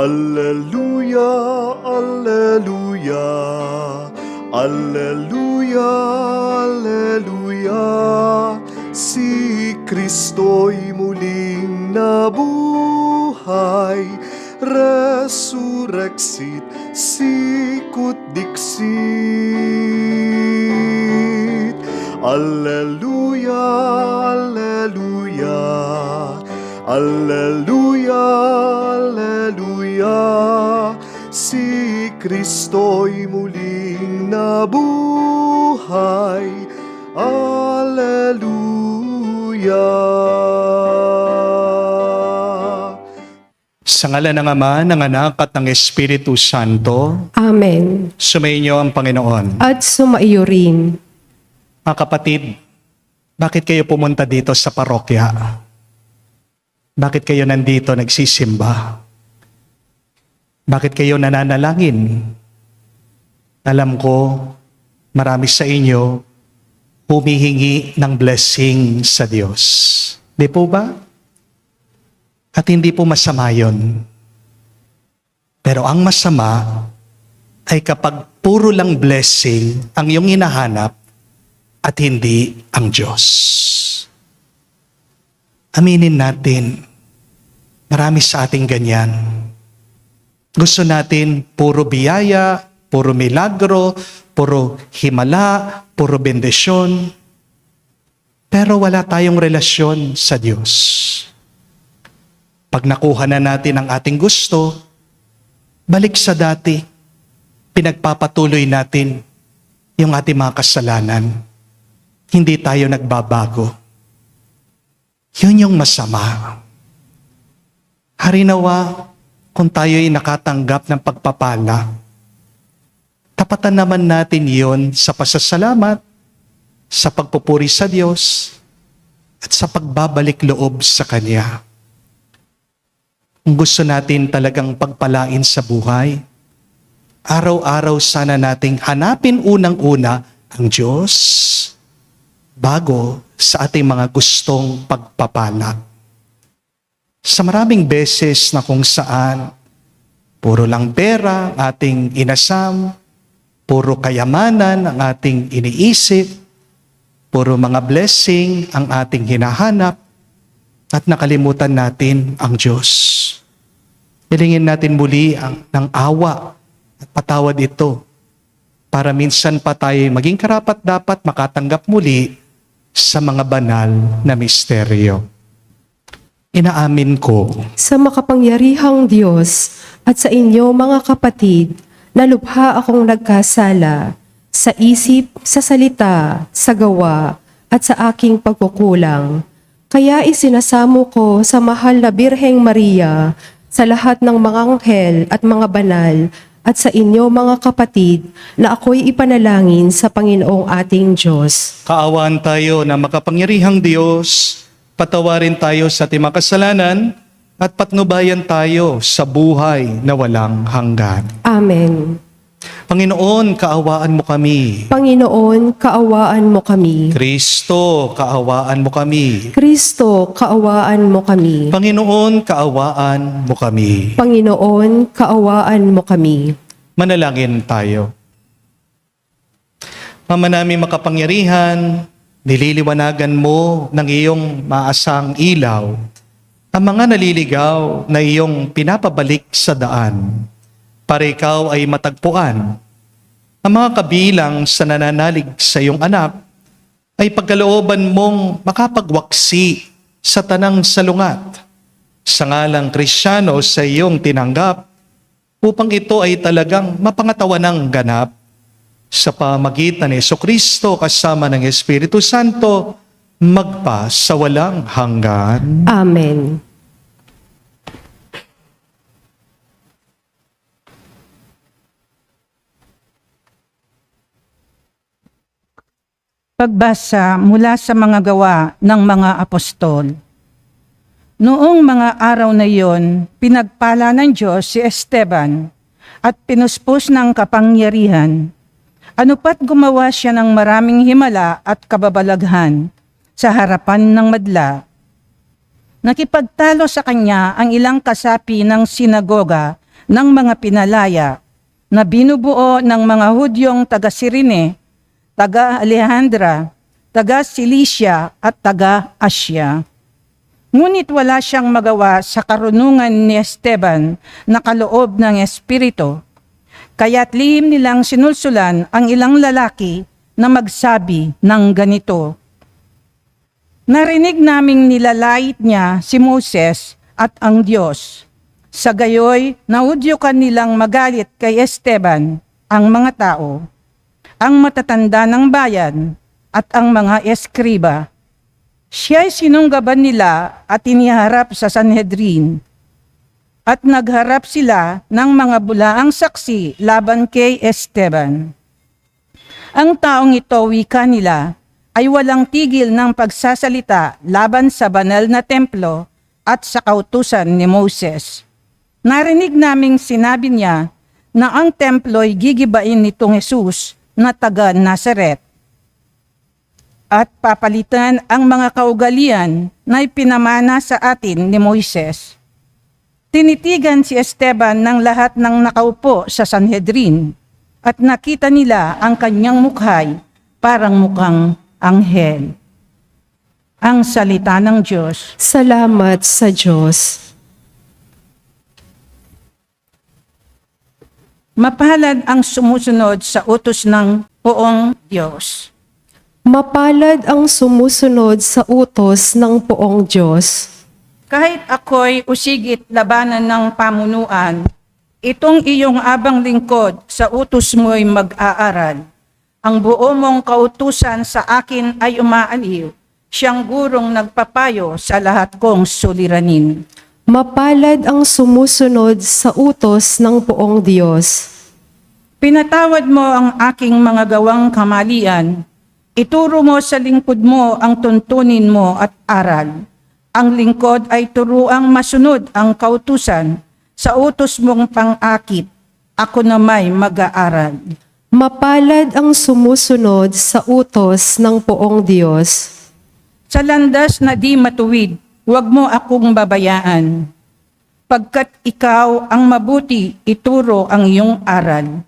Alleluia, alleluia, alleluia, alleluia. Si Kristo'y muling nabuhay, resurrexit sicut dixit. Alleluia, alleluia, alleluia, alleluia. Si Kristo'y muling nabuhay, alleluia. Sa ngalan ng Ama, ng Anak at ng Espiritu Santo, Amen. sumainyo ang Panginoon. At sumaiyo rin. Mga kapatid, bakit kayo pumunta dito sa parokya? Bakit kayo nandito nagsisimba? Bakit kayo nananalangin? Alam ko, marami sa inyo humihingi ng blessing sa Diyos. Di po ba? At hindi po masama yun. Pero ang masama ay kapag puro lang blessing ang iyong hinahanap at hindi ang Diyos. Aminin natin, marami sa ating ganyan. Gusto natin puro biyaya, puro milagro, puro himala, puro bendisyon. Pero wala tayong relasyon sa Diyos. Pag nakuha na natin ang ating gusto, balik sa dati. Pinagpapatuloy natin yung ating mga kasalanan. Hindi tayo nagbabago. Yun yung masama. Harinawa, kung tayo'y nakatanggap ng pagpapala, tapatan naman natin yon sa pasasalamat, sa pagpupuri sa Diyos, at sa pagbabalik loob sa Kanya. Kung gusto natin talagang pagpalain sa buhay, araw-araw sana nating hanapin unang-una ang Diyos bago sa ating mga gustong pagpapala. Sa maraming beses na kung saan puro lang pera ang ating inasam, puro kayamanan ang ating iniisip, puro mga blessing ang ating hinahanap, at nakalimutan natin ang Diyos. Hilingin natin muli ng awa at patawad ito para minsan pa tayo maging karapat-dapat makatanggap muli sa mga banal na misteryo. Inaamin ko Sa makapangyarihang Diyos at sa inyo mga kapatid, na lubha akong nagkasala sa isip, sa salita, sa gawa, at sa aking pagkukulang. Kaya isinasamo ko sa mahal na Birheng Maria, sa lahat ng mga anghel at mga banal, at sa inyo mga kapatid, na ako'y ipanalangin sa Panginoong ating Diyos. kaawaan tayo na makapangyarihang Diyos, patawarin tayo sa ating mga kasalanan, at patnubayan tayo sa buhay na walang hanggan. Amen. Panginoon, kaawaan mo kami. Panginoon, kaawaan mo kami. Kristo, kaawaan mo kami. Kristo, kaawaan mo kami. Panginoon, kaawaan mo kami. Panginoon, kaawaan mo kami. Manalangin tayo. Ama namin makapangyarihan, nililiwanagan mo ng iyong maasang ilaw ang mga naliligaw na iyong pinapabalik sa daan para ikaw ay matagpuan. Ang mga kabilang sa nananalig sa iyong anak ay pagkalooban mong makapagwaksi sa tanang salungat sa ngalang Kristiyano sa iyong tinanggap upang ito ay talagang mapangatawan ng ganap sa pamagitan ni Jesucristo kasama ng Espiritu Santo magpa sa walang hanggan. Amen. Pagbasa mula sa mga gawa ng mga apostol. Noong mga araw na iyon, pinagpala ng Diyos si Esteban at pinuspos ng kapangyarihan. Ano pat gumawa siya ng maraming himala at kababalaghan sa harapan ng madla. Nakipagtalo sa kanya ang ilang kasapi ng sinagoga ng mga pinalaya na binubuo ng mga Hudyong taga-Sirene, taga-Alejandra, taga-Cilicia at taga-Asya. Ngunit wala siyang magawa sa karunungan ni Esteban na kaloob ng Espiritu, kaya't lihim nilang sinulsulan ang ilang lalaki na magsabi ng ganito, "Narinig naming nilalait niya si Moses at ang Diyos. Sa gayoy, naudyukan nilang magalit kay Esteban ang mga tao, ang matatanda ng bayan at ang mga eskriba. Siya'y sinunggaban nila at iniharap sa Sanhedrin. At nagharap sila ng mga bulaang saksi laban kay Esteban. Ang taong ito, wika nila, ay walang tigil ng pagsasalita laban sa banal na templo at sa kautusan ni Moses. Narinig naming sinabi niya na ang templo'y gigibain nitong Jesus na taga Nazaret at papalitan ang mga kaugalian na ipinamana sa atin ni Moises. Tinitigan si Esteban ng lahat ng nakaupo sa Sanhedrin at nakita nila ang kanyang mukhay parang mukhang anghel." Ang salita ng Diyos. Salamat sa Diyos. Mapalad ang sumusunod sa utos ng poong Diyos. Mapalad ang sumusunod sa utos ng poong Diyos. Kahit ako'y usigit labanan ng pamunuan, itong iyong abang lingkod sa utos mo'y mag-aaral. Ang buo mong kautusan sa akin ay umaaliw, siyang gurong nagpapayo sa lahat kong suliranin. Mapalad ang sumusunod sa utos ng poong Diyos. Pinatawad mo ang aking mga gawang kamalian, ituro mo sa lingkod mo ang tuntunin mo at aral. Ang lingkod ay turuang masunod ang kautusan sa utos mong pang-akit. Ako na may mag-aaral. Mapalad ang sumusunod sa utos ng poong Diyos. Sa landas na di matuwid, huwag mo akong babayaan. Pagkat ikaw ang mabuti, ituro ang iyong aral.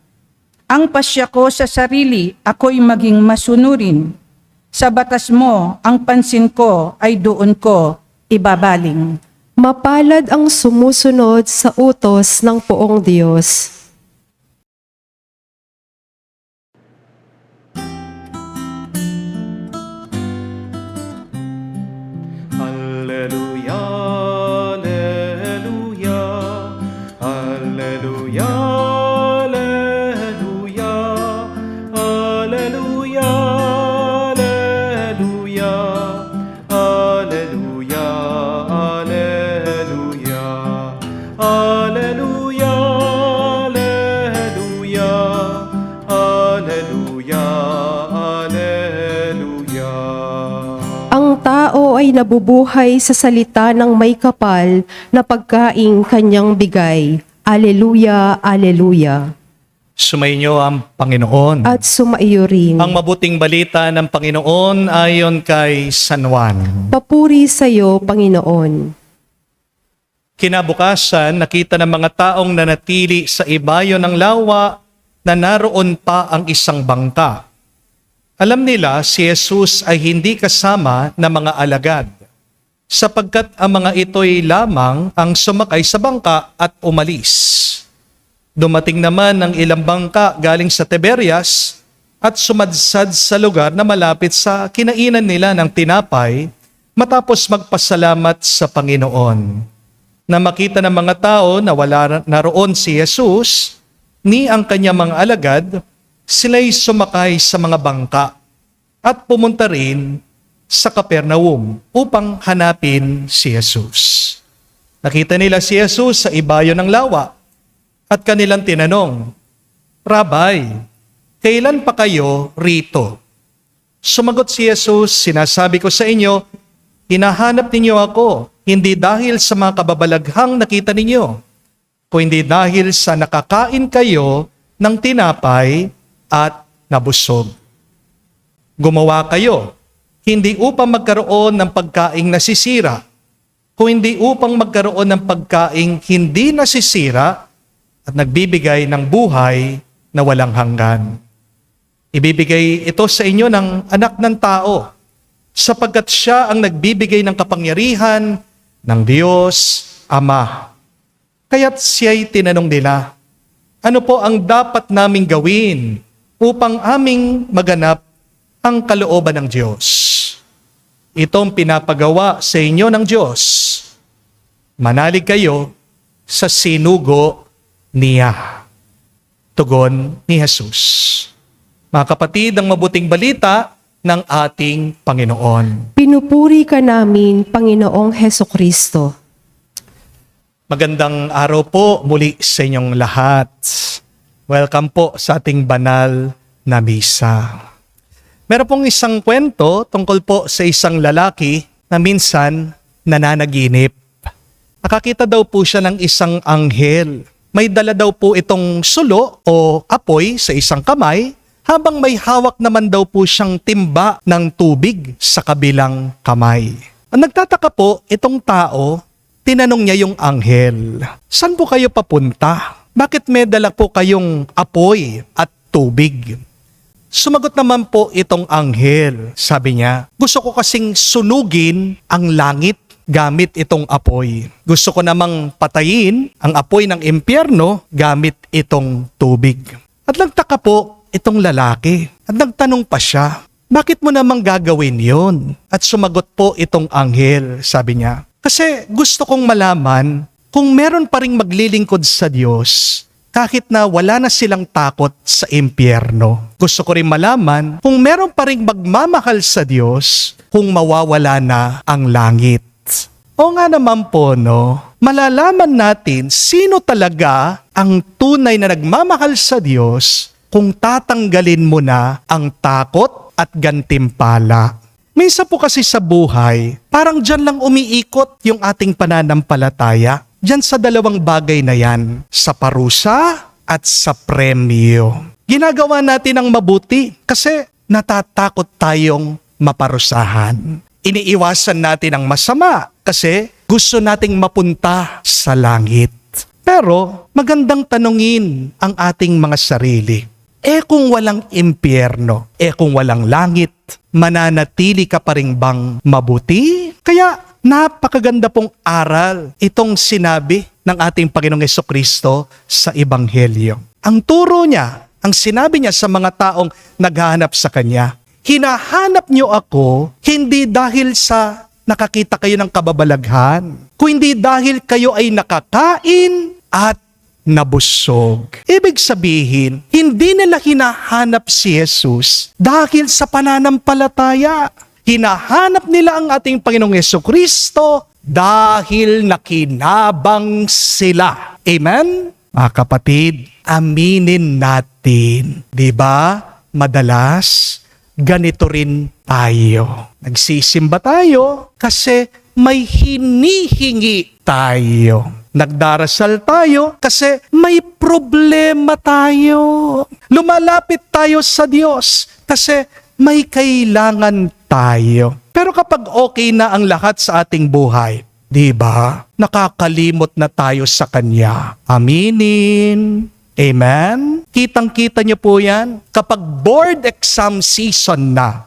Ang pasya ko sa sarili, ako'y maging masunurin. Sa batas mo, ang pansin ko ay doon ko ibabaling. Mapalad ang sumusunod sa utos ng poong Diyos. Alleluia, alleluia, alleluia, alleluia, alleluia, alleluia, alleluia, alleluia, alleluia, alleluia, alleluia, alleluia. Ang tao ay nabubuhay sa salita ng may kapal na pagkaing kanyang bigay. Aleluya, aleluya. Sumainyo ang Panginoon. At sumaiyo rin. Ang mabuting balita ng Panginoon ayon kay San Juan. Papuri sa iyo, Panginoon. Kinabukasan, nakita ng mga taong nanatili sa ibayo ng lawa na naroon pa ang isang bangka. Alam nila si Jesus ay hindi kasama ng mga alagad, sapagkat ang mga ito'y lamang ang sumakay sa bangka at umalis. Dumating naman ang ilang bangka galing sa Tiberias at sumadsad sa lugar na malapit sa kinainan nila ng tinapay matapos magpasalamat sa Panginoon. Na makita ng mga tao na wala naroon si Jesus ni ang kanyang mga alagad, sila'y sumakay sa mga bangka at pumunta rin sa Capernaum upang hanapin si Jesus. Nakita nila si Jesus sa ibayo ng lawa at kanilang tinanong, "Rabay, kailan pa kayo rito?" Sumagot si Jesus, "Sinasabi ko sa inyo, hinahanap ninyo ako, hindi dahil sa mga kababalaghang nakita ninyo, kundi dahil sa nakakain kayo ng tinapay at nabusog. Gumawa kayo, hindi upang magkaroon ng pagkaing nasisira, kundi upang magkaroon ng pagkaing hindi nasisira at nagbibigay ng buhay na walang hanggan. Ibibigay ito sa inyo ng anak ng tao, sapagkat siya ang nagbibigay ng kapangyarihan ng Diyos Ama. Kaya't siya'y tinanong nila, ano po ang dapat naming gawin upang aming maganap ang kalooban ng Diyos? Itong pinapagawa sa inyo ng Diyos. Manalig kayo sa sinugo niya. Tugon ni Jesus. Mga kapatid, ang mabuting balita ng ating Panginoon. Pinupuri ka namin, Panginoong Hesukristo. Magandang araw po muli sa inyong lahat. Welcome po sa ating banal na misa. Meron pong isang kwento tungkol po sa isang lalaki na minsan nananaginip. Nakakita daw po siya ng isang anghel. May dala daw po itong sulo o apoy sa isang kamay, habang may hawak naman daw po siyang timba ng tubig sa kabilang kamay. Ang nagtataka po, itong tao, tinanong niya yung anghel, saan po kayo papunta? Bakit may dala po kayong apoy at tubig? Sumagot naman po itong anghel. Sabi niya, gusto ko kasing sunugin ang langit gamit itong apoy. Gusto ko namang patayin ang apoy ng impyerno gamit itong tubig. At nagtaka po itong lalaki. At nagtanong pa siya, bakit mo namang gagawin yon? At sumagot po itong anghel. Sabi niya, kasi gusto kong malaman kung meron pa ring maglilingkod sa Diyos kahit na wala na silang takot sa impyerno. Gusto ko rin malaman kung meron pa ring magmamahal sa Diyos kung mawawala na ang langit. O nga naman po, no? Malalaman natin sino talaga ang tunay na nagmamahal sa Diyos kung tatanggalin mo na ang takot at gantimpala. Minsan po kasi sa buhay, parang dyan lang umiikot yung ating pananampalataya. Dyan sa dalawang bagay na yan, sa parusa at sa premyo. Ginagawa natin ang mabuti kasi natatakot tayong maparusahan. Iniiwasan natin ang masama kasi gusto nating mapunta sa langit. Pero magandang tanungin ang ating mga sarili. Kung walang impyerno, kung walang langit, mananatili ka pa rin bang mabuti? Kaya napakaganda pong aral itong sinabi ng ating Panginoong Hesukristo sa Ebanghelyo. Ang turo niya, ang sinabi niya sa mga taong naghahanap sa Kanya, hinahanap niyo ako hindi dahil sa nakakita kayo ng kababalaghan, kundi dahil kayo ay nakakain at nabusog. Ibig sabihin, hindi nila hinahanap si Jesus dahil sa pananampalataya. Hinahanap nila ang ating Panginoong Hesukristo dahil nakinabang sila. Amen? Mga kapatid, aminin natin. Diba? Madalas, ganito rin tayo. Nagsisimba tayo kasi may hinihingi tayo. Nagdarasal tayo kasi may problema tayo. Lumalapit tayo sa Diyos kasi may kailangan tayo. Pero kapag okay na ang lahat sa ating buhay, di ba? Nakakalimot na tayo sa Kanya. Aminin. Amen? Kitang-kita niyo po yan. Kapag board exam season na,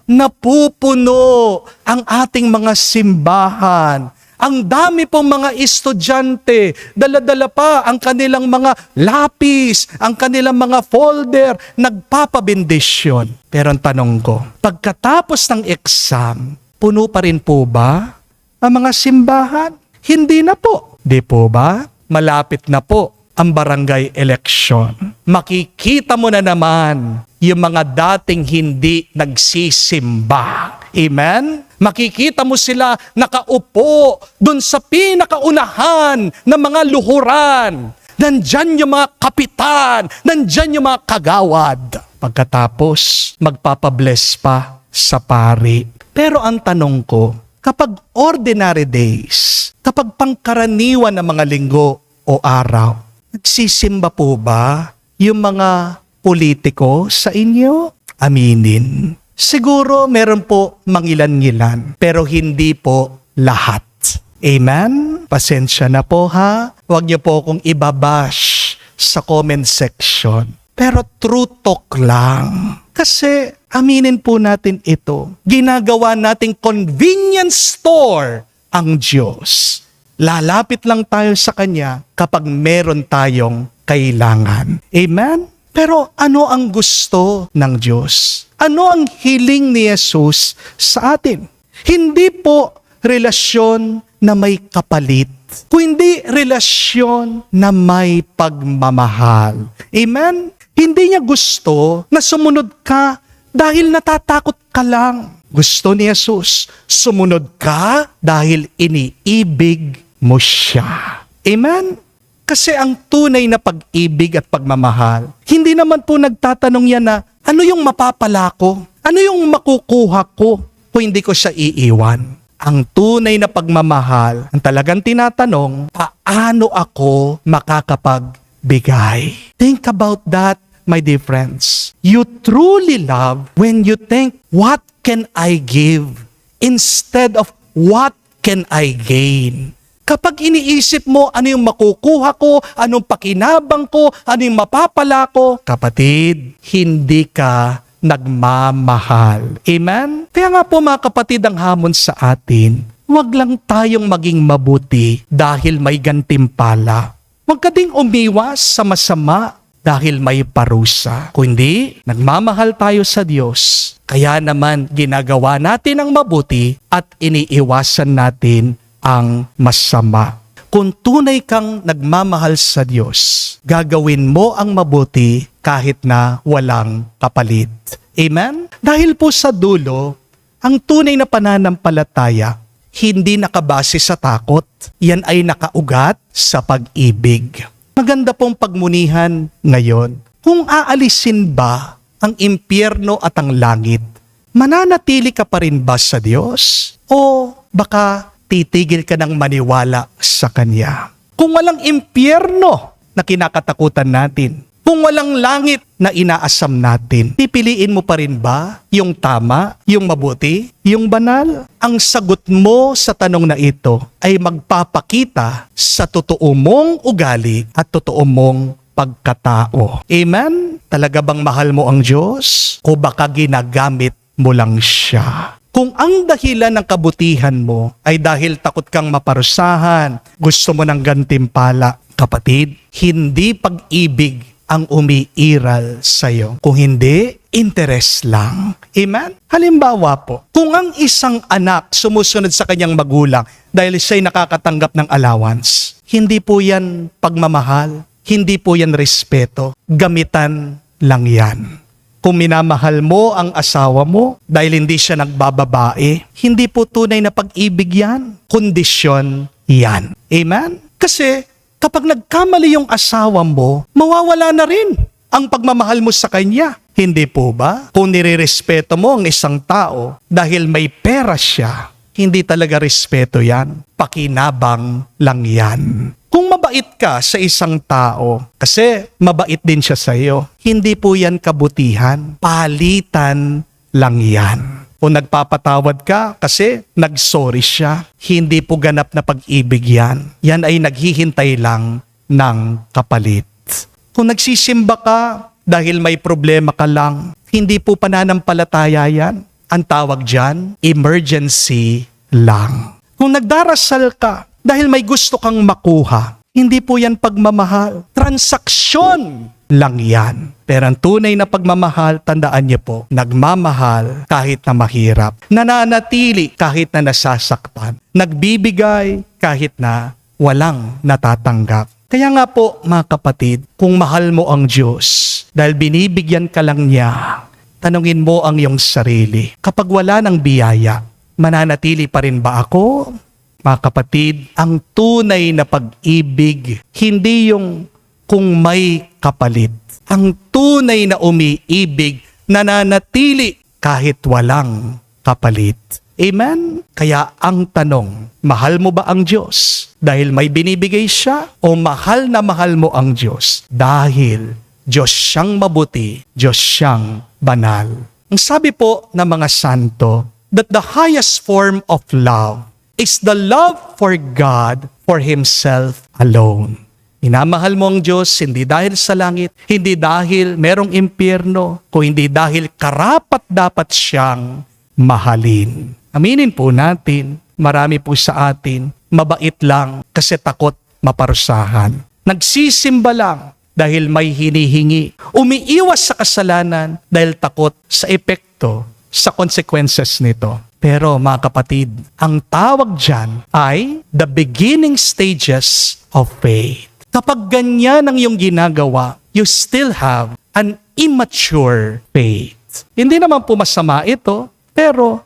napupuno ang ating mga simbahan. Ang dami pong mga estudyante, dala-dala pa ang kanilang mga lapis, ang kanilang mga folder, nagpapabendisyon. Pero ang tanong ko, pagkatapos ng exam, puno pa rin po ba ang mga simbahan? Hindi na po. Di po ba? Malapit na po ang barangay election. Makikita mo na naman yung mga dating hindi nagsisimba. Amen? Makikita mo sila nakaupo dun sa pinakaunahan ng mga luhuran. Nandyan yung mga kapitan, nandyan yung mga kagawad. Pagkatapos, magpapabless pa sa pari. Pero ang tanong ko, kapag ordinary days, kapag pangkaraniwan ng mga linggo o araw, nagsisimba po ba yung mga politiko sa inyo? Aminin. Siguro meron po mangilan-ngilan, pero hindi po lahat. Amen? Pasensya na po ha. Huwag niyo po akong ibabash sa comment section. Pero true talk lang. Kasi aminin po natin ito. Ginagawa nating convenience store ang Diyos. Lalapit lang tayo sa Kanya kapag meron tayong kailangan. Amen? Pero ano ang gusto ng Diyos? Ano ang hiling ni Jesus sa atin? Hindi po relasyon na may kapalit, kundi relasyon na may pagmamahal. Amen? Hindi niya gusto na sumunod ka dahil natatakot ka lang. Gusto ni Jesus, sumunod ka dahil iniibig mo siya. Amen? Kasi ang tunay na pag-ibig at pagmamahal, hindi naman po nagtatanong yan na, ano yung mapapala ko? Ano yung makukuha ko kung hindi ko siya iiwan? Ang tunay na pagmamahal, ang talagang tinatanong, paano ako makakapagbigay? Think about that, my dear friends. You truly love when you think, what can I give? Instead of, what can I gain? Kapag iniisip mo ano yung makukuha ko, anong pakinabang ko, ano yung mapapala ko, kapatid, hindi ka nagmamahal. Amen? Kaya nga po mga kapatid, ang hamon sa atin, huwag lang tayong maging mabuti dahil may gantimpala. Huwag ka ding umiwas sa masama dahil may parusa. Kundi, nagmamahal tayo sa Diyos. Kaya naman ginagawa natin ang mabuti at iniiwasan natin ang masama. Kung tunay kang nagmamahal sa Diyos, gagawin mo ang mabuti kahit na walang kapalit. Amen? Dahil po sa dulo, ang tunay na pananampalataya, hindi nakabase sa takot. Yan ay nakaugat sa pag-ibig. Maganda pong pagmunihan ngayon. Kung aalisin ba ang impyerno at ang langit, mananatili ka pa rin ba sa Diyos? O baka titigil ka ng maniwala sa Kanya? Kung walang impyerno na kinakatakutan natin, kung walang langit na inaasam natin, pipiliin mo pa rin ba yung tama, yung mabuti, yung banal? Ang sagot mo sa tanong na ito ay magpapakita sa totoo mong ugali at totoo mong pagkatao. Amen? Talaga bang mahal mo ang Diyos? O baka ginagamit mo lang siya? Kung ang dahilan ng kabutihan mo ay dahil takot kang maparusahan, gusto mo ng gantimpala, kapatid, hindi pag-ibig ang umiiral sa'yo. Kung hindi, interest lang. Amen? Halimbawa po, kung ang isang anak sumusunod sa kanyang magulang dahil siya'y nakakatanggap ng allowance, hindi po yan pagmamahal, hindi po yan respeto, gamitan lang yan. Kung minamahal mo ang asawa mo dahil hindi siya nagbababae, hindi po tunay na pag-ibig yan. Kondisyon yan. Amen? Kasi kapag nagkamali yung asawa mo, mawawala na rin ang pagmamahal mo sa kanya. Hindi po ba? Kung nirerespeto mo ang isang tao dahil may pera siya, hindi talaga respeto yan. Pakinabang lang yan. Kung mabait ka sa isang tao, kasi mabait din siya sa iyo, hindi po yan kabutihan. Palitan lang yan. Kung nagpapatawad ka kasi nag-sorry siya, hindi po ganap na pag-ibig yan. Yan ay naghihintay lang ng kapalit. Kung nagsisimba ka dahil may problema ka lang, hindi po pananampalataya yan. Ang tawag dyan, emergency lang. Kung nagdarasal ka dahil may gusto kang makuha, hindi po yan pagmamahal. Transaksyon lang yan. Pero ang tunay na pagmamahal, tandaan niyo po, nagmamahal kahit na mahirap. Nananatili kahit na nasasaktan. Nagbibigay kahit na walang natatanggap. Kaya nga po, mga kapatid, kung mahal mo ang Diyos, dahil binibigyan ka lang niya, tanungin mo ang iyong sarili. Kapag wala ng biyaya, mananatili pa rin ba ako? Mga kapatid, ang tunay na pag-ibig, hindi yung kung may kapalit. Ang tunay na umiibig, nananatili kahit walang kapalit. Amen? Kaya ang tanong, mahal mo ba ang Diyos dahil may binibigay siya? O mahal na mahal mo ang Diyos dahil Diyos siyang mabuti, Diyos siyang banal? Ang sabi po ng mga santo, that the highest form of love is the love for God for Himself alone. Minamahal mo ang Diyos hindi dahil sa langit, hindi dahil merong impyerno, kung hindi dahil karapat dapat siyang mahalin. Aminin po natin, marami po sa atin, mabait lang kasi takot maparusahan. Nagsisimba lang dahil may hinihingi. Umiiwas sa kasalanan dahil takot sa epekto, sa consequences nito. Pero mga kapatid, ang tawag dyan ay the beginning stages of faith. Kapag ganyan ang iyong ginagawa, you still have an immature faith. Hindi naman po masama ito, pero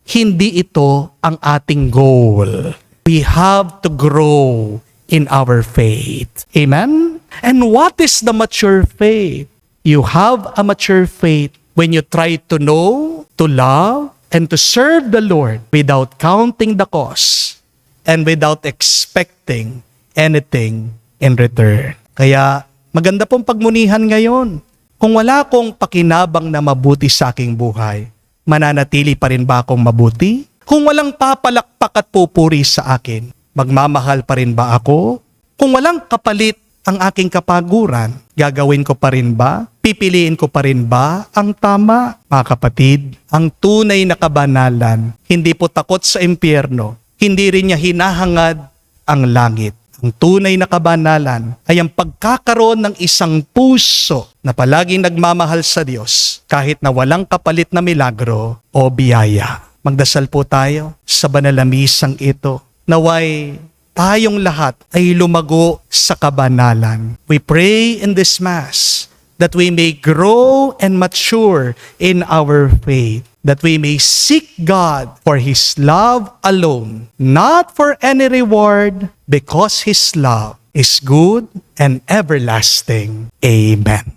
hindi ito ang ating goal. We have to grow in our faith. Amen? And what is the mature faith? You have a mature faith when you try to know, to love, and to serve the Lord without counting the cost and without expecting anything in return. Kaya maganda pong pagmunihan ngayon. Kung wala akong pakinabang na mabuti sa aking buhay, mananatili pa rin ba akong mabuti? Kung walang papalakpak at pupuri sa akin, magmamahal pa rin ba ako? Kung walang kapalit ang aking kapaguran, gagawin ko pa rin ba? Pipiliin ko pa rin ba ang tama? Mga kapatid, ang tunay na kabanalan, hindi po takot sa impyerno, hindi rin niya hinahangad ang langit. Ang tunay na kabanalan ay ang pagkakaroon ng isang puso na palaging nagmamahal sa Diyos kahit na walang kapalit na milagro o biyaya. Magdasal po tayo sa banal na misang ito. Naway tayong lahat ay lumago sa kabanalan. We pray in this Mass that we may grow and mature in our faith, that we may seek God for His love alone, not for any reward, because His love is good and everlasting. Amen.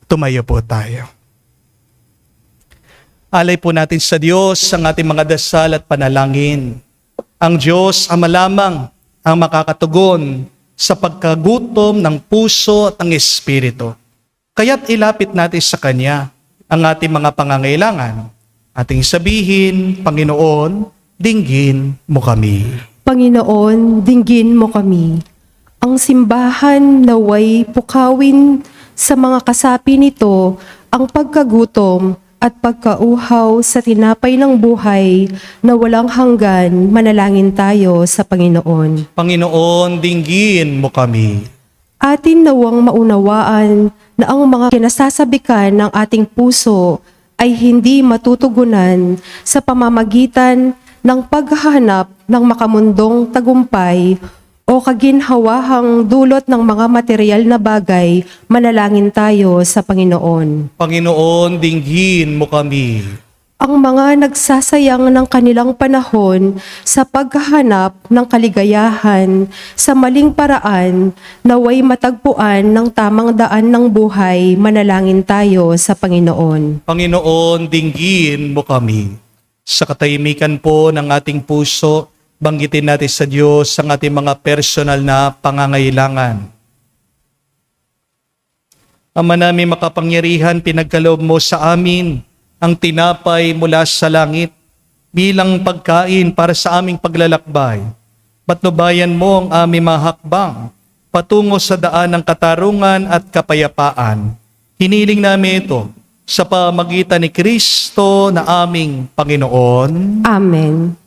Tumayo po tayo. Alay po natin sa Diyos ang ating mga dasal at panalangin. Ang Diyos Ama lamang ang makakatugon sa pagkagutom ng puso at ng espiritu. Kaya't ilapit natin sa Kanya ang ating mga pangangailangan. Ating sabihin, Panginoon, dinggin mo kami. Panginoon, dinggin mo kami. Ang simbahan naway pukawin sa mga kasapi nito ang pagkagutom at pagkauhaw sa tinapay ng buhay na walang hanggan. Manalangin tayo sa Panginoon. Panginoon, dinggin mo kami. Atin nawang maunawaan na ang mga kinasasabikan ng ating puso ay hindi matutugunan sa pamamagitan ng paghahanap ng makamundong tagumpay o kaginhawahang dulot ng mga material na bagay. Manalangin tayo sa Panginoon. Panginoon, dinggin mo kami. Ang mga nagsasayang ng kanilang panahon sa paghahanap ng kaligayahan sa maling paraan, naway matagpuan ng tamang daan ng buhay. Manalangin tayo sa Panginoon. Panginoon, dinggin mo kami. Sa katahimikan po ng ating puso, banggitin natin sa Diyos ang ating mga personal na pangangailangan. Ama namin makapangyarihan, pinagkaloob mo sa amin ang tinapay mula sa langit bilang pagkain para sa aming paglalakbay. Patnubayan mo ang aming mga hakbang patungo sa daan ng katarungan at kapayapaan. Hiniling namin ito sa pamagitan ni Kristo na aming Panginoon. Amen.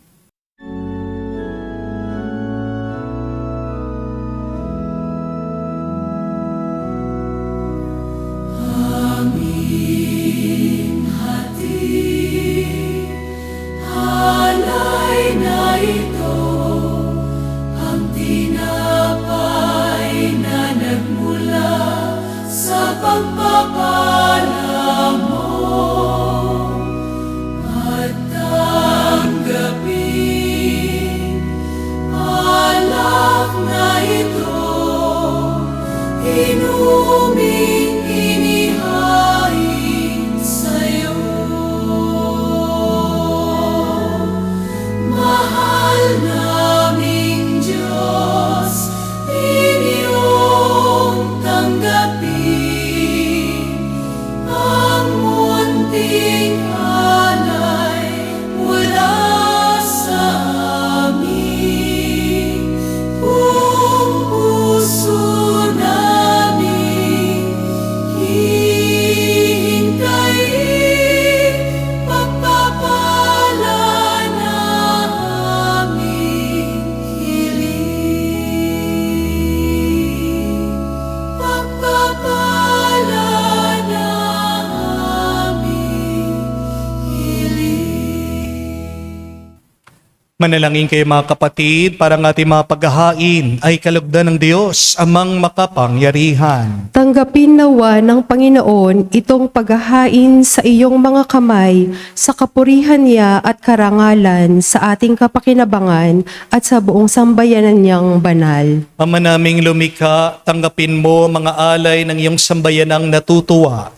Ang munting alay mula sa Manalangin kayo mga kapatid para ang ating mga paghahain ay kalugdan ng Diyos, amang makapangyarihan. Tanggapin nawa ng Panginoon itong paghahain sa iyong mga kamay sa kapurihan niya at karangalan sa ating kapakinabangan at sa buong sambayanan niyang banal. Ama naming lumikha, tanggapin mo mga alay ng iyong sambayanang natutuwa,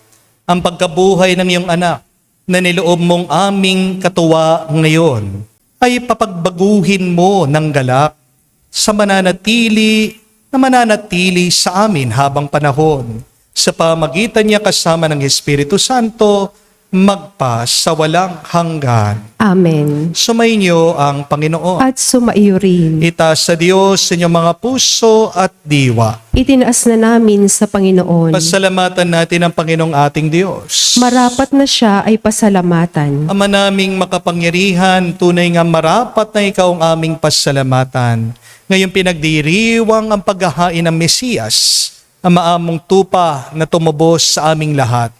ang pagkabuhay ng iyong anak na niloob mong aming katuwa ngayon, ay papagbaguhin mo ng galak sa mananatili sa amin habang panahon. Sa pamagitan niya kasama ng Espiritu Santo, magpa sa walang hanggan. Amen. Sumainyo ang Panginoon. At sumaiyo rin. Itaas sa Diyos sa inyong mga puso at diwa. Itinaas na namin sa Panginoon. Pasalamatan natin ang Panginoong ating Diyos. Marapat na siya ay pasalamatan. Ama naming makapangyarihan, tunay nga marapat na ikaw ang aming pasalamatan. Ngayon pinagdiriwang ang paghahain ng Mesiyas, ang maamong tupa na tumubos sa aming lahat.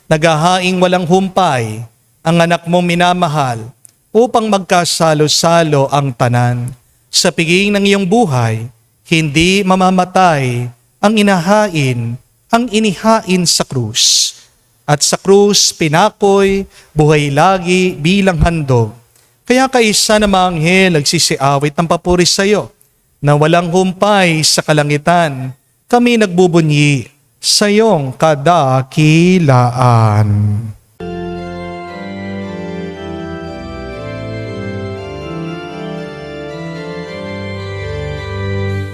Naghahaing walang humpay, ang anak mong minamahal, upang magkasalo-salo ang tanan. Sa piging ng iyong buhay, hindi mamamatay ang inihain sa krus. At sa krus, pinakoy, buhay lagi bilang handog. Kaya kaisa na mga anghel nagsisiawit ng papuri sa iyo, na walang humpay sa kalangitan, kami nagbubunyi sa iyong kadakilaan.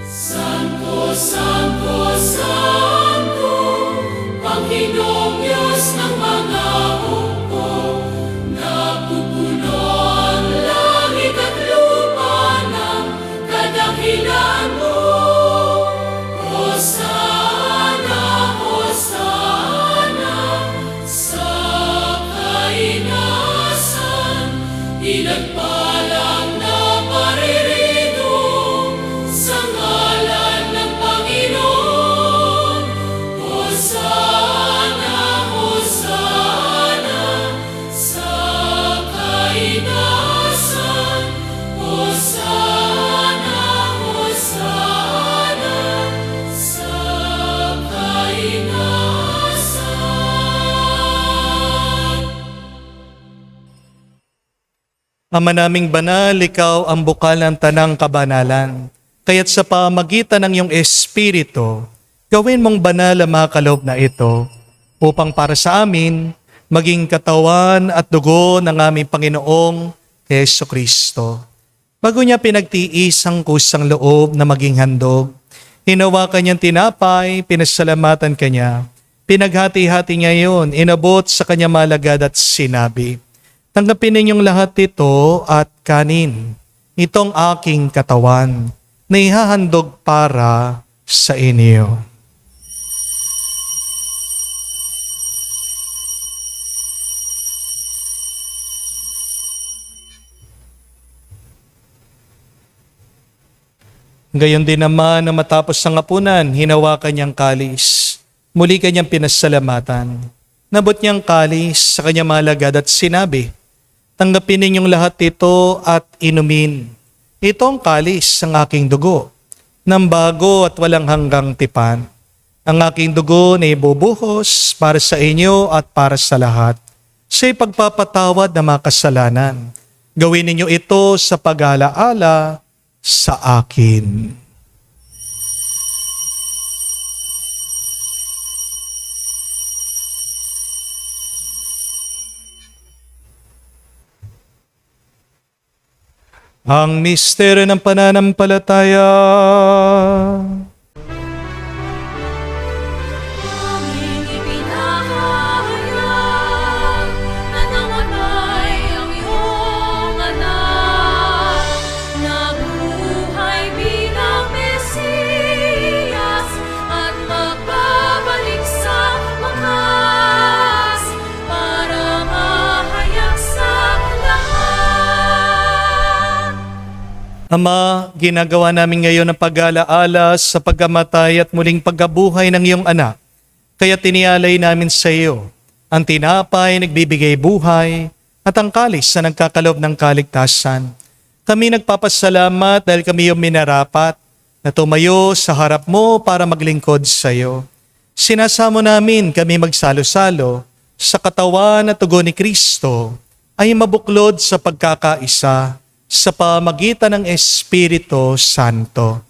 Santo, Santo, Santo, Panginoong Diyos ng mga hukbo, napupuno ang langit at lupa ng kadakilaan mo. Hosana, Hosana, sa kainasan, pinagpalang na paririto sa ngalan ng Panginoon. Hosana, Hosana, sa kainasan. Hosana, Hosana, sa kainasan. Ama naming banal, ikaw ang bukal ng tanang kabanalan. Kaya't sa pamagitan ng iyong Espiritu, gawin mong banal ang mga kaloob na ito, upang para sa amin, maging katawan at dugo ng aming Panginoong Heso Kristo. Bago niya pinagtiis ang kusang loob na maging handog, hinawakan niyang tinapay, pinasalamatan kanya, pinaghati-hati niya yun, inabot sa kanya malagad at sinabi, tanggapin ninyong lahat ito at kanin. Itong aking katawan na ihahandog para sa inyo. Gayon din naman na matapos ang hapunan, hinawakan niyang kalis. Muli kanyang pinasalamatan. Nabot niyang kalis sa kanyang malagad at sinabi, tanggapin ninyong lahat ito at inumin. Ito ang kalis ng aking dugo, ng bago at walang hanggang tipan. Ang aking dugo na ibubuhos para sa inyo at para sa lahat, sa ipagpapatawad ng mga kasalanan. Gawin ninyo ito sa pag-alaala sa akin. Ang misteryo ng pananampalataya. Aming ipinahayag na namatay ang iyong anak, nabuhay bilang Mesiyas at magbabalik sa wakas para mahayag sa lahat. Ama, ginagawa namin ngayon ang pag-alaala sa pagkamatay at muling pagkabuhay ng iyong anak. Kaya tinialay namin sa iyo ang tinapay nagbibigay buhay at ang kalis na nagkakalob ng kaligtasan. Kami nagpapasalamat dahil kami yung minarapat na tumayo sa harap mo para maglingkod sa iyo. Sinasamo namin kami magsalo-salo sa katawan at tugon ni Kristo ay mabuklod sa pagkakaisa sa pamagitan ng Espiritu Santo.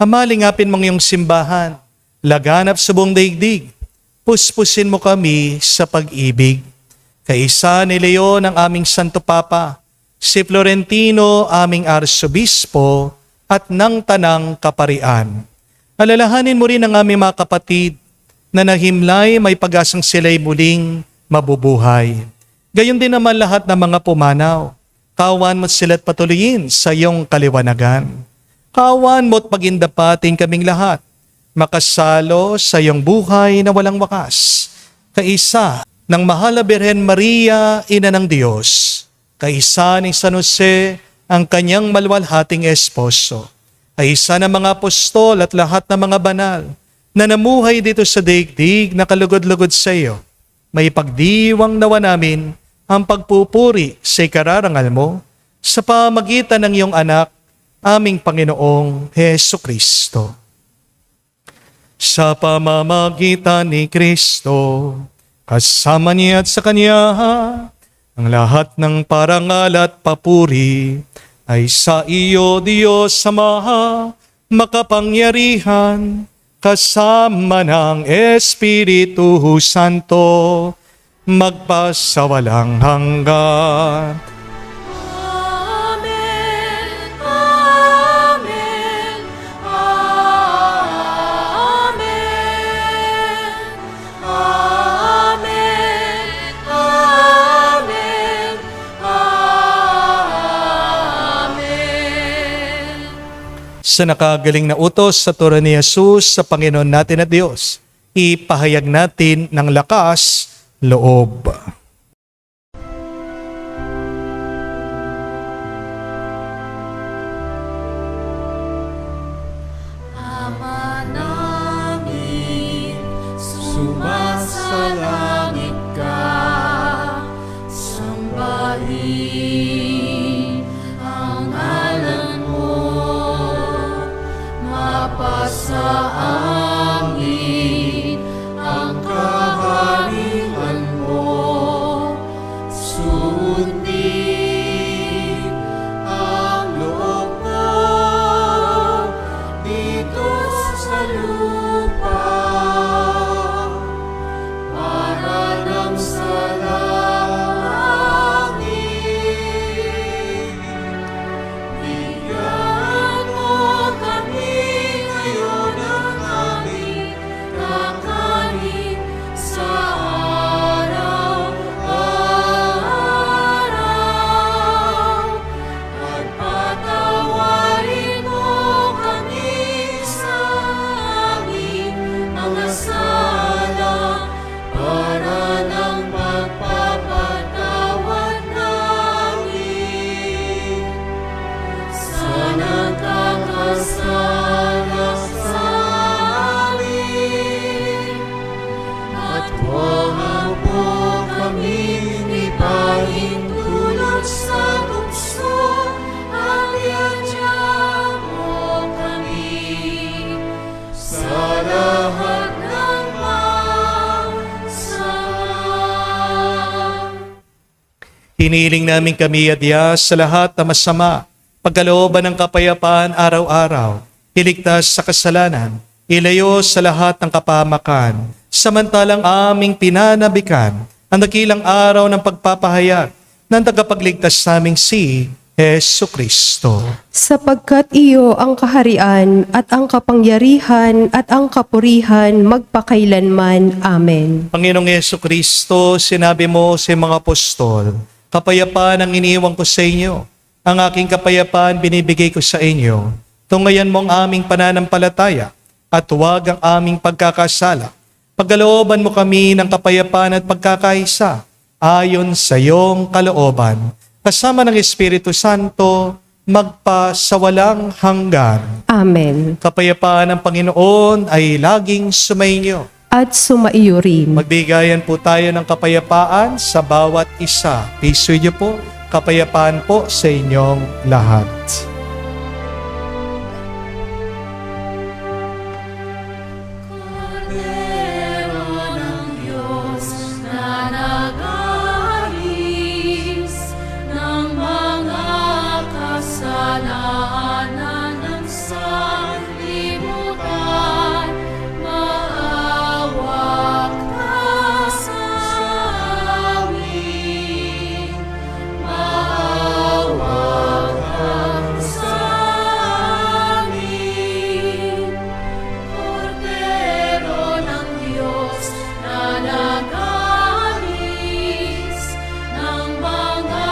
Ama, lingapin mong iyong simbahan, laganap sa buong daigdig, puspusin mo kami sa pag-ibig. Kaisa ni Leon ang aming Santo Papa, si Florentino aming Arsobispo at ng Tanang Kaparian. Alalahanin mo rin ang aming mga kapatid na nahimlay may pag-asang sila'y muling mabubuhay. Gayon din naman lahat ng mga pumanaw. Kawan mo sila't patuloyin sa iyong kaliwanagan. Kawan mo't pagindapatin kaming lahat, makasalo sa iyong buhay na walang wakas. Kaisa ng Mahal na Birhen Maria, Ina ng Diyos, kaisa ni San Jose, ang kanyang maluwalhating esposo, kaisa ng mga apostol at lahat ng mga banal na namuhay dito sa daigdig na kalugod-lugod sa iyo. May pagdiwang nawa namin ang pagpupuri sa ikararangal mo sa pamagitan ng iyong anak, aming Panginoong Hesukristo. Sa pamamagitan ni Kristo, kasama niya at sa Kanya, ang lahat ng parangal at papuri ay sa iyo, Diyos Ama, makapangyarihan, kasama ng Espiritu Santo, magpasawalang hanggan. Amen. Amen. Amen. Amen. Amen. Amen. Sa nakagaling na utos sa turo ni Jesus sa Panginoon natin at Diyos, ipahayag natin ng lakas loob. Ama namin, sumasalangit ka, sambahin ang ngalan mo, mapasa amin ang kaharian mo, sundin ang loob mo dito sa lupa, para nang sa langit. Bigyan mo kami ngayon ng aming kakanin sa araw-araw, at patawarin mo kami sa aming mga sala, para nang magpapatawad namin sa nagkakasala sa amin. At huwag mo kaming ipahintulot sa tukso, at iadya mo kami sa lahat ng masama. Hinihiling namin kami at Diyos sa lahat na masama, pagkalooban ng kapayapaan araw-araw, iligtas sa kasalanan, ilayo sa lahat ng kapahamakan, samantalang aming pinanabikan ang dakilang araw ng pagpapahayag ng tagapagligtas naming si Jesucristo. Sapagkat iyo ang kaharian at ang kapangyarihan at ang kapurihan magpakailanman. Amen. Panginoong Jesucristo, sinabi mo sa mga apostol, kapayapaan ang iniiwan ko sa inyo. Ang aking kapayapaan binibigay ko sa inyo. Tungayan mo ang aming pananampalataya at huwag ang aming pagkakasala. Pagkalooban mo kami ng kapayapaan at pagkakaisa ayon sa iyong kalooban. Kasama ng Espiritu Santo, magpasawalang hanggan. Amen. Kapayapaan ng Panginoon ay laging sumainyo. At sumaiyo rin. Magbigayan po tayo ng kapayapaan sa bawat isa. Peace with you po. Kapayapaan po sa inyong lahat. Kordero ng Diyos na nag-aalis ng mga kasalanan ng sanlibutan, maawa ka sa amin. Maawa ka sa amin. Kordero ng Diyos na nag-aalis ng mga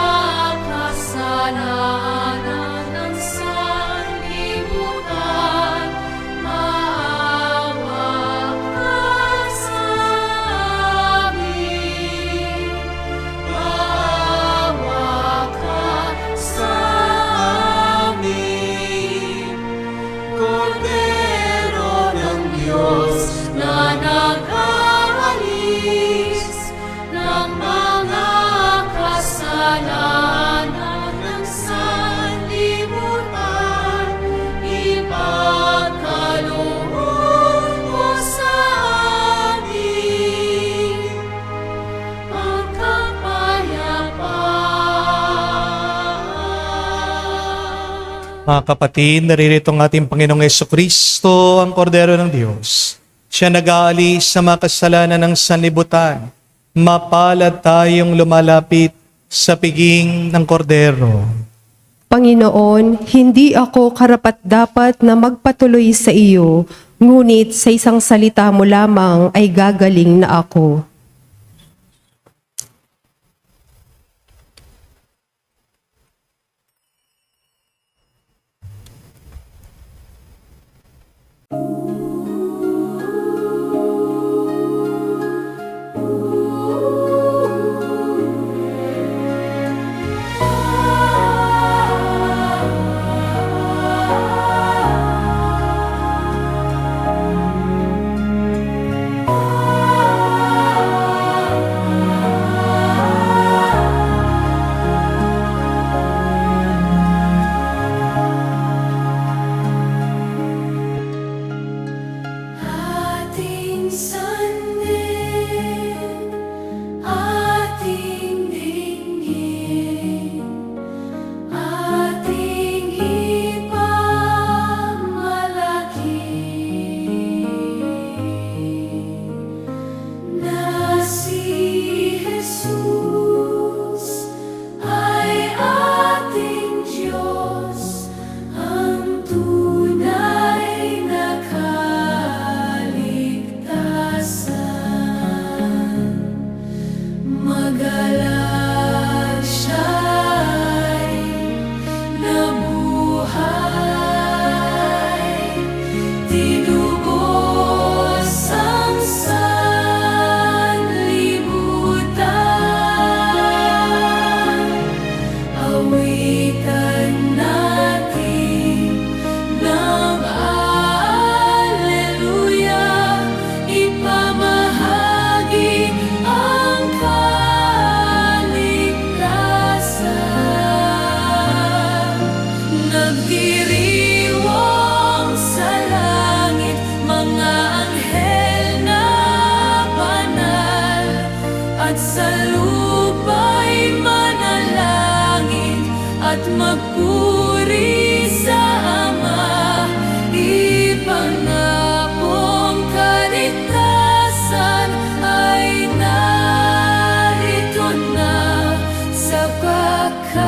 kasalanan ng sanlibutan, maawa ka sa amin. Maawa ka sa amin. Kordero ng Diyos na nag-aalis ng mga kasalanan ng sanlibutan, ipagkaloob mo sa amin ang kapayapaan. Mga kapatid, naririto ang ating Panginoong Jesucristo, ang Kordero ng Diyos. Siya nag-aalis sa mga kasalanan ng sanlibutan. Mapalad tayong lumalapit sa piging ng Kordero. Panginoon, hindi ako karapat-dapat na magpatuloy sa iyo, ngunit sa isang salita mo lamang ay gagaling na ako. Ating sandin, ating dinggin, ating ipagmalaki na si Jesus ay ating Diyos, ang tunay na kaligtasan. Magalang siya'y nabuhay, tinubos ang sanlibutan. Awitan natin ng Alleluia, ipamahagi ang kaligtasan. Nagdiriwang sa langit mga anghel na banal, at sa lupa'y manalangin at magpuri sa Ama. Ipangakong kaligtasan ay narito na, sapagkat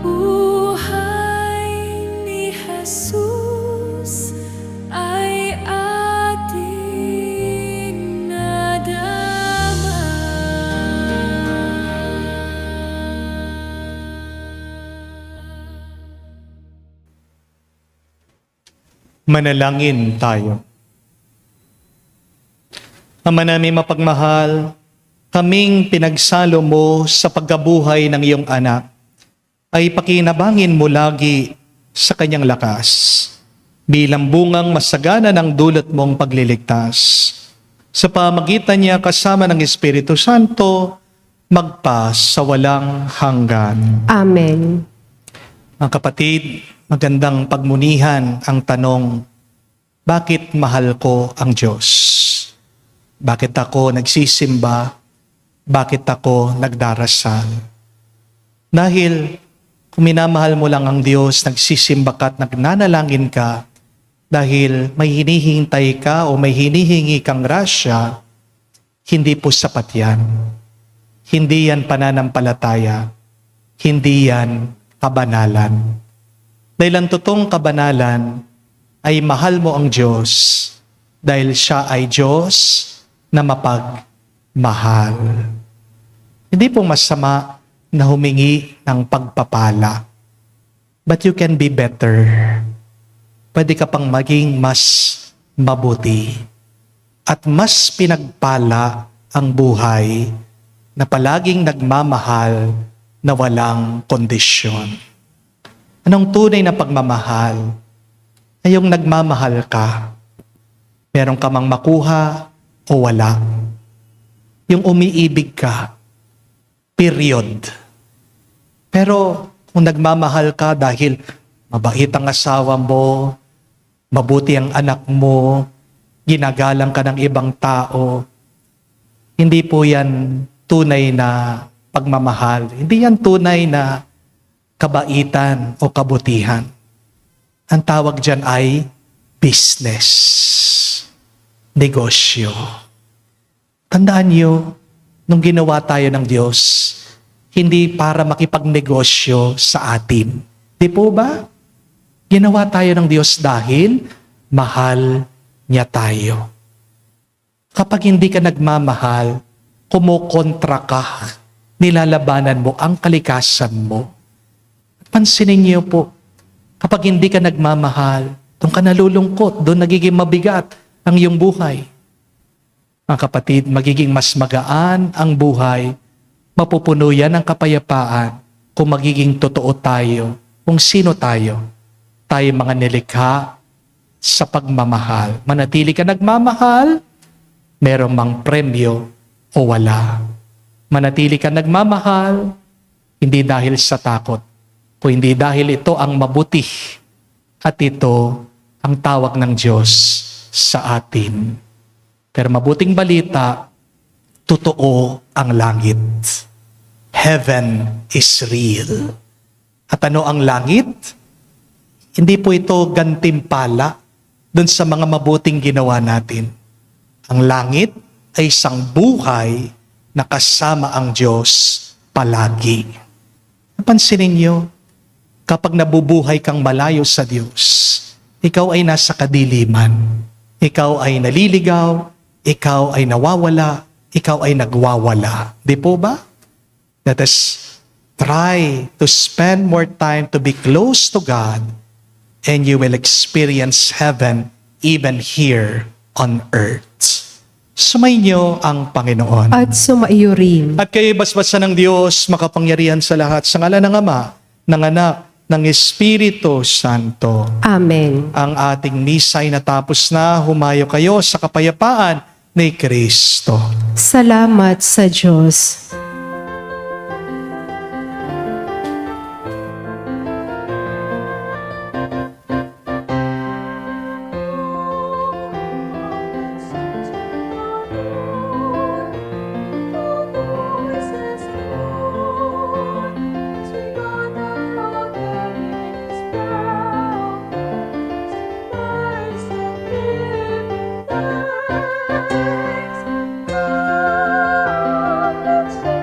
buhay ni Jesus ay ating nadama. Manalangin tayo. Ama namin mapagmahal, kaming pinagsalo mo sa pagkabuhay ng iyong anak, ay pakinabangin mo lagi sa kanyang lakas, bilang bungang masagana ng dulot mong pagliligtas. Sa pamagitan niya kasama ng Espiritu Santo, magpa sa walang hanggan. Amen. Mga kapatid, magandang pagmunihan ang tanong, bakit mahal ko ang Diyos? Bakit ako nagsisimba? Bakit ako nagdarasal? Dahil kung minamahal mo lang ang Diyos, nagsisimba ka at nagnanalangin ka, dahil may hinihintay ka o may hinihingi kang grasya, hindi po sapat yan. Hindi yan pananampalataya. Hindi yan kabanalan. Dahil ang totoong kabanalan ay mahal mo ang Diyos dahil siya ay Diyos na mapagmahal. Hindi po masama na humingi ng pagpapala. But you can be better. Pwede ka pang maging mas mabuti. At mas pinagpala ang buhay na palaging nagmamahal na walang kondisyon. Anong tunay na pagmamahal? Ay yung nagmamahal ka. Meron ka mang makuha o wala. Yung umiibig ka. Period. Pero kung nagmamahal ka dahil mabait ang asawa mo, mabuti ang anak mo, ginagalang ka ng ibang tao, hindi po yan tunay na pagmamahal. Hindi yan tunay na kabaitan o kabutihan. Ang tawag dyan ay business. Negosyo. Tandaan niyo, nung ginawa tayo ng Diyos, hindi para makipagnegosyo sa atin. Di po ba? Ginawa tayo ng Diyos dahil mahal niya tayo. Kapag hindi ka nagmamahal, kumukontra ka, nilalabanan mo ang kalikasan mo. Pansinin niyo po, kapag hindi ka nagmamahal, doon ka nalulungkot, doon nagiging mabigat ang iyong buhay. Mga kapatid, magiging mas magaan ang buhay, mapupuno yan ng kapayapaan kung magiging totoo tayo, kung sino tayo. Tayo mga nilikha sa pagmamahal. Manatili ka nagmamahal, merong mang premyo o wala. Manatili ka nagmamahal, hindi dahil sa takot, kung hindi dahil ito ang mabuti at ito ang tawag ng Diyos sa atin. Pero mabuting balita, totoo ang langit. Heaven is real. At ano ang langit? Hindi po ito gantimpala dun sa mga mabuting ginawa natin. Ang langit ay isang buhay na kasama ang Diyos palagi. Napansinin niyo, kapag nabubuhay kang malayo sa Diyos, ikaw ay nasa kadiliman. Ikaw ay naliligaw, ikaw ay nawawala, ikaw ay nagwawala. Di po ba? Let us try to spend more time to be close to God and you will experience heaven even here on earth. Sumainyo ang Panginoon. At sumaiyo rin. At kayo basbasan ng Diyos, makapangyarihan sa lahat, sa ngalan ng Ama, ng Anak, ng Espiritu Santo. Amen. Ang ating misa ay natapos na, humayo kayo sa kapayapaan ni Kristo. Salamat sa Diyos. Let's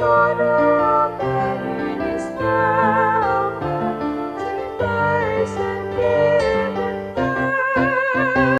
Lord.